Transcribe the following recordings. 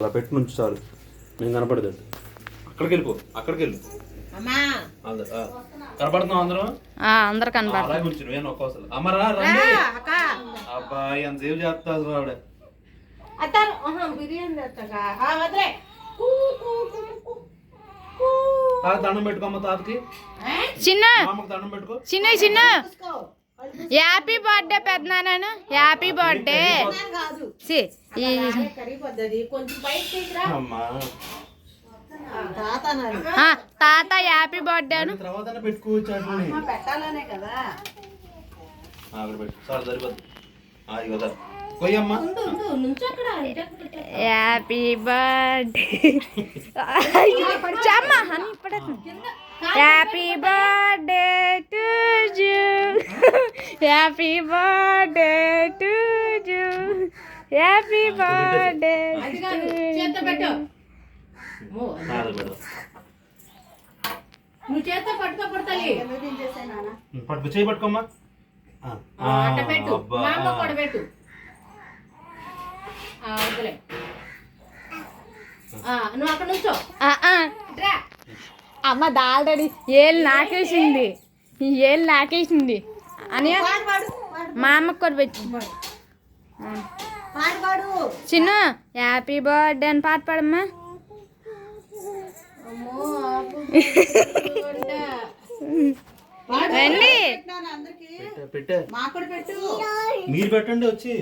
అలా పెట్టి నుంచి చాలు, నేను కనపడదండి. అక్కడికి వెళ్ళిపో, అక్కడికి వెళ్ళు. కనపడుతున్నాం అందరూ, అందరు కనపడుతున్నారు. అలాగే ఉంచు, నేను ఒక్కోసారి అమ్మరా రండి. అబ్బాయి ఎంత సేవ్ చేస్తారు ఆవిడ. దండం పెట్టుకోమ్మ తాతకి, చిన్న దండం పెట్టుకో. చిన్న చిన్న హ్యాపీ బర్త్డే పెద్దనాన్న, హ్యాపీ బర్త్డే. తాత హ్యాపీ బర్త్డే అను. తర్వాత పెట్టుకోవచ్చు పెట్టాలనే కదా. Happy birthday happy birthday to you, happy birthday to you, happy birthday. నువ్వు చేత పట్టుకో పడతాయి. పట్టుకు చేయి పట్టుకోమ్మా. పెట్టు, మా అమ్మ కూడా పెట్టు. నువ్వు అక్కడ నుంచో. అమ్మ ఆల్రెడీ ఏళ్ళు నాకేసింది, ఏళ్ళు నాకేసింది అని మా అమ్మకు కూడా పెట్టి. చిన్న హ్యాపీ బర్త్డే అని పాట పాడమ్మా. రండి మీరు పెట్టండి వచ్చి.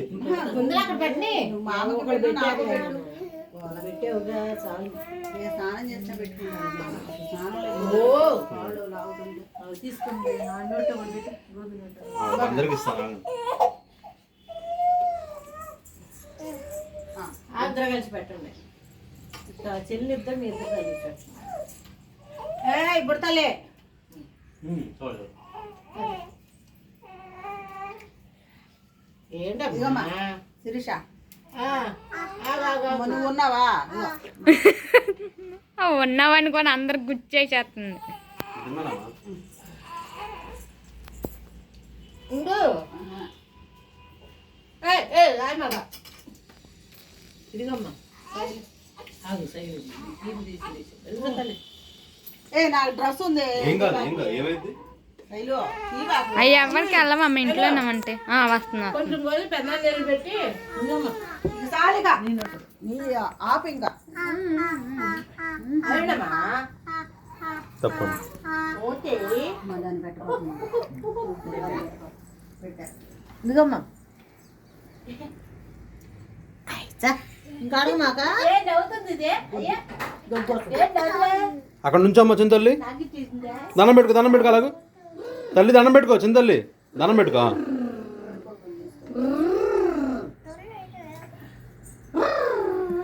అందరికి ఇస్తాను. ఇద్దరు కలిసి పెట్టండి. చెల్లి ఇద్దరు మీ ఇద్దరు కలిసి పెట్టండి. ఇప్పుడు తలే ఏంటమ్మా శిరీష, నువ్వు ఉన్నావా? ఉన్నావనుకొని అందరు గుచ్చేసేస్తుంది. ఇదిగమ్మా నాకు డ్రెస్ ఉంది. అవి ఎవరికి వెళ్ళమమ్మ, ఇంట్లో ఉన్నామంటే వస్తున్నా. కొంచెం పోయి పెద్ద పెట్టి ఆపు. ఇంకా తప్పండి. ఇదిగమ్మా ఇంకా అడగమాక. అక్కడ నుంచి అమ్మ చింతల్లి దండం పెట్టుకో, దండం పెట్టుకో. అలాగ తల్లి దండం పెట్టుకో, చింతల్లి దండం పెట్టుకో.